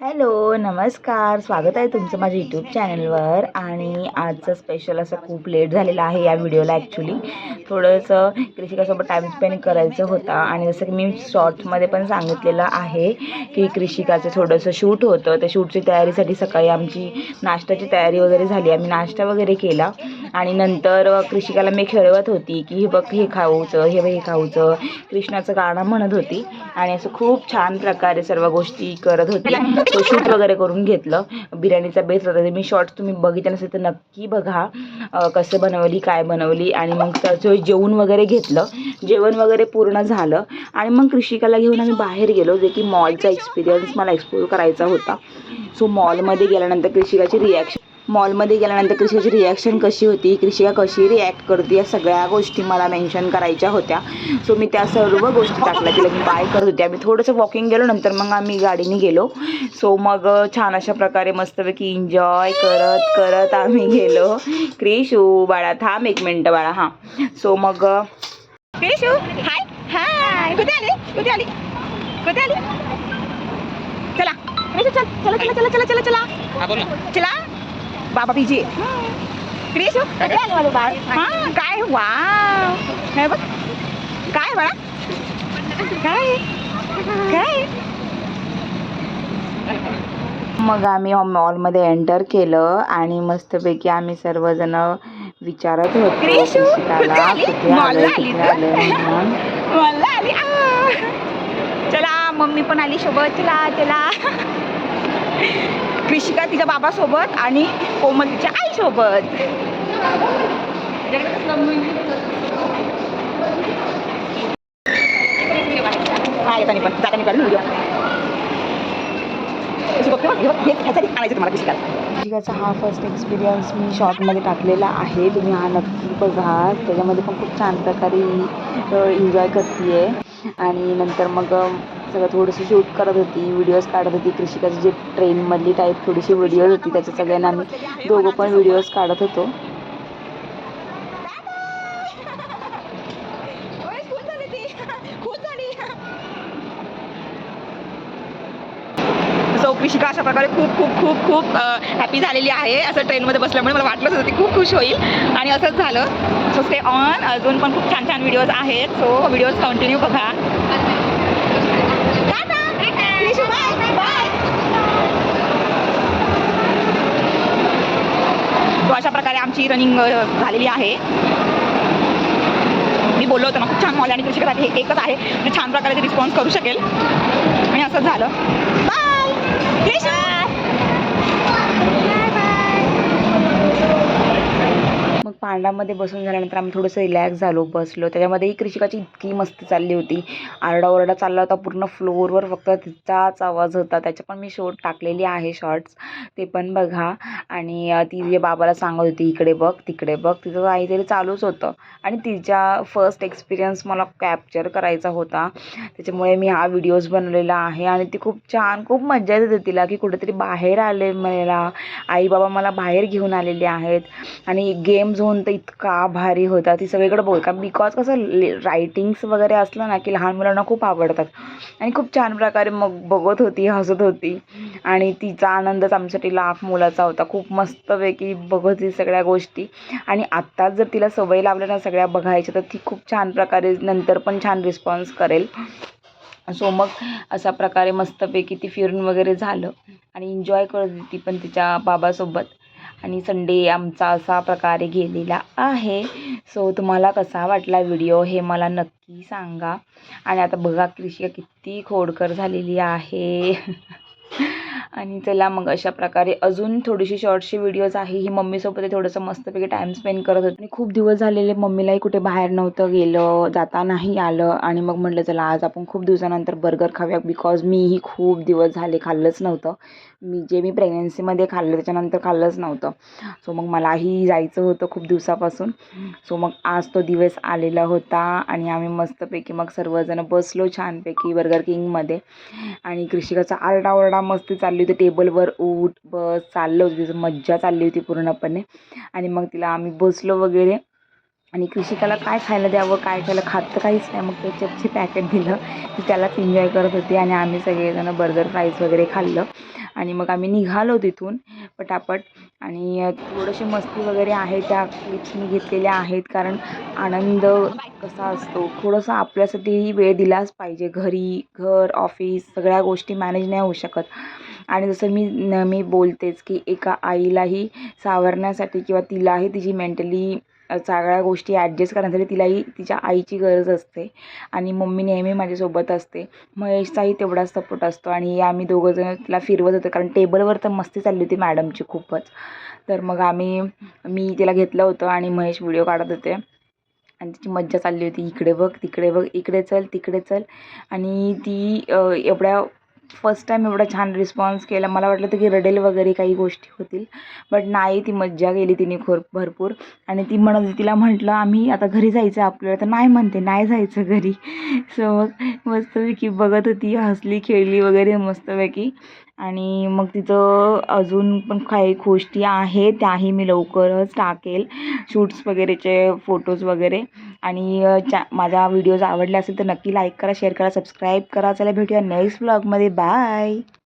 Hello, नमस्कार. स्वागत आहे तुमचं माझ्या यूट्यूब चॅनलवर. आणि आजचं स्पेशल असं खूप लेट झालेलं आहे या व्हिडिओला. ॲक्च्युली थोडंसं कृषिकासोबत टाईम स्पेंड करायचं होता. आणि जसं की मी शॉर्ट्समध्ये पण सांगितलेलं आहे की कृषिकाचं थोडंसं शूट होतं. त्या शूटची तयारीसाठी सकाळी आमची नाश्त्याची तयारी वगैरे झाली. आम्ही नाश्ता वगैरे केला आणि नंतर कृषिकाला मी खेळवत होती की हे बघ हे खाऊचं, हे बघ हे खाऊचं, कृष्णाचं गाणं म्हणत होती आणि असं खूप छान प्रकारे सर्व गोष्टी करत होती. तो शूट वगैरे करून घेतलं. बिर्याणीचा बेस होता ते मी शॉर्ट्स तुम्ही बघितलं नसेल तर नक्की बघा कसं बनवली, काय बनवली. आणि मग त्याचं जेवण वगैरे घेतलं. जेवण वगैरे पूर्ण झालं आणि मग कृषिकाला घेऊन आम्ही बाहेर गेलो, जे की मॉलचा एक्सपिरियन्स मला एक्सप्लोर करायचा होता. सो मॉलमध्ये गेल्यानंतर कृषिकाची रिॲक्शन कशी होती, कृषिका कशी रिॲक्ट करते, या सगळ्या गोष्टी मला मेन्शन करायच्या होत्या. सो मी त्या सर्व गोष्टी टाकल्या. तिला मी बाय करत होते. आम्ही थोडंसं वॉकिंग गेलो, नंतर मग आम्ही गाडीने गेलो. सो मग छान अशा प्रकारे मस्तपैकी एन्जॉय करत करत आम्ही गेलो. क्रिशू बाळा थांब एक मिनटं बाळा. हां, सो मग क्रिशू हाय हाय, कुठे आली चला क्रिशू, चला चला चला चला चला चला चला बाबा बिजी. क्रिशू कुठे आली माझं बाळ? हां काय, वाव हे बघ काय बाळा, काय काय. मग आम्ही मॉलमध्ये एंटर केलं आणि मस्तपैकी आम्ही सर्वजण विचारत होतो कृषिकाला कुठे आलं म्हणून. चला मम्मी पण आली सोबत. चला चला. कृषिका तिच्या बाबासोबत आणि कोमल तिच्या आईसोबत. हा येतानी पण जातानी काढून कृषिकाचा हा फर्स्ट एक्सपिरियन्स मी शॉर्टमध्ये टाकलेला आहे. तुम्ही हा नक्की बघा. त्याच्यामध्ये पण खूप छान प्रकारे एन्जॉय करते आहे. आणि नंतर मग सगळं थोडंसं शूट करत होती, व्हिडिओज काढत होती. कृषिकाची जी ट्रेनमधली टाईप थोडीशी व्हिडिओज होती, त्याच्या सगळ्यांना आम्ही दोघं पण व्हिडिओज काढत होतो. सो कृषिका अशा प्रकारे खूप खूप खूप खूप हॅपी झालेली आहे. असं ट्रेनमध्ये बसल्यामुळे मला वाटलंच होतं ती खूप खुश होईल आणि असंच झालं. सो स्टे ऑन, अजून पण खूप छान छान व्हिडिओज आहेत. सो व्हिडिओज कंटिन्यू बघा. तो अशा प्रकारे आमची रनिंग झालेली आहे. मी बोललो होतो ना खूप छान मॉल आणि कृषिकासाठी हे एकच आहे म्हणजे छान प्रकारे ते रिस्पॉन्स करू शकेल आणि असंच झालं. बाय कृषिका. मग पांडामध्ये बसून झाल्यानंतर आम्ही थोडंसं रिलॅक्स झालो, बसलो. त्याच्यामध्येही कृषिकाची इतकी मस्ती चालली होती, आरडाओरडा चालला होता पूर्ण फ्लोअरवर, फक्त तिचाच आवाज होता. त्याच्या पण मी शॉर्ट टाकलेली आहे, शॉर्ट्स ते पण बघा. आणि ती जे बाबाला सांगत होती इकडे बघ तिकडे बघ, तिचं काहीतरी चालूच होतं. आणि तिच्या फर्स्ट एक्सपिरियन्स मला कॅप्चर करायचा होता, त्याच्यामुळे मी हा व्हिडिओज बनवलेला आहे. आणि ती खूप छान, खूप मजा येते तिला की कुठेतरी बाहेर आले, मला आई बाबा मला बाहेर घेऊन आलेले आहेत. आणि गेम झोन तर इतका भारी होता, ती सगळीकडे का बिकॉज कसं रायटिंग्स वगैरे असलं ना की लहान मुलांना खूप आवडतात. आणि खूप छान प्रकारे मग बघत होती, हसत होती. आणि तिचा आनंदच आमच्यासाठी लाख मोलाचा होता. खूप मस्तपैकी बघत होती सगळ्या गोष्टी. आणि आत्ताच जर तिला सवय लावल्या ना सगळ्या बघायच्या, तर ती खूप छान प्रकारे नंतर पण छान रिस्पॉन्स करेल. सो मग अशा प्रकारे मस्तपैकी ती फिरून वगैरे झालं आणि एन्जॉय करत होती ती पण तिच्या बाबासोबत. आणि संडे आमचा असा प्रकारे गेलेला आहे. सो तुम्हाला कसा वाटला व्हिडिओ हे मला नक्की सांगा. आणि आता बघा कृषिका किती खोडकर झालेली आहे. आणि चला मग अशा प्रकारे अजून थोडीशी शॉर्टची व्हिडिओज आहे. ही मम्मीसोबत थोडंसं मस्तपैकी टाईम स्पेंड करत होते. आणि खूप दिवस झालेले मम्मीलाही कुठे बाहेर नव्हतं गेलं, जाता नाही आलं. आणि मग म्हटलं चला आज आपण खूप दिवसानंतर बर्गर खाऊया, बिकॉज मीही खूप दिवस झाले खाल्लंच नव्हतं. मी प्रेग्नन्सीमध्ये खाल्लं, त्याच्यानंतर खाल्लंच नव्हतं. सो मग मलाही जायचं होतं खूप दिवसापासून. सो मग आज तो दिवस आलेला होता आणि आम्ही मस्तपैकी मग सर्वजण बसलो छानपैकी बर्गर किंगमध्ये. आणि कृषिकाचा आरडाओरडा मस्ती चालली होती, टेबलवर उठ बस चाललं होतं, तिचं मज्जा चालली होती पूर्णपणे. आणि मग तिला आम्ही बसलो वगैरे. आणि कृषिकाला काय खायला द्यावं, काय खायला, खात तर काहीच नाही. मग केचपची पॅकेट दिलं, ती त्यालाच एन्जॉय करत होती. आणि आम्ही सगळेजण बर्गर फ्राईज वगैरे खाल्लं. आणि मग आम्ही निघालो तिथून पटापट. आणि थोडेसे मस्ती वगैरे आहे त्या क्लिप्स मी घेतलेल्या आहेत, कारण आनंद कसा असतो थोडंसं आपल्यासाठीही वेळ दिलाच पाहिजे. घर ऑफिस सगळ्या गोष्टी मॅनेज नाही होऊ शकत. आणि जसं मी नेहमी बोलतेच की एका आईलाही सावरण्यासाठी किंवा तिलाही तिची मेंटली सगळ्या गोष्टी ॲडजस्ट करण्यासाठी तिलाही तिच्या आईची गरज असते. आणि मम्मी नेहमी माझ्यासोबत असते. महेशचाही तेवढाच सपोर्ट असतो. आणि आम्ही दोघंजण तिला फिरवत होतो, कारण टेबलवर तर मस्ती चालली होती मॅडमची खूपच. तर मग मी तिला घेतलं होतं आणि महेश व्हिडिओ काढत होते आणि तिची मज्जा चालली होती. इकडे बघ तिकडे बघ, इकडे चल तिकडे चल. आणि ती फर्स्ट टाईम एवढा छान रिस्पॉन्स केला. मला वाटलं होतं की रडेल वगैरे काही गोष्टी होतील, बट नाही, ती मज्जा केली तिने भरपूर. आणि ती तिला म्हटलं आम्ही आता घरी जायचं आपल्याला, तर नाही म्हणते नाही जायचं घरी. सो मग मस्तपैकी बघत होती, हसली खेळली वगैरे मस्तपैकी. आणि मग तिचं अजून पण काही गोष्टी आहेत, त्याही मी लवकरच टाकेल, शूट्स वगैरेचे फोटोज वगैरे. आणि माझा व्हिडिओज आवडले असेल तर नक्की लाईक करा, शेअर करा, सबस्क्राईब करा. चला भेटूया नेक्स्ट व्लॉगमध्ये. बाय.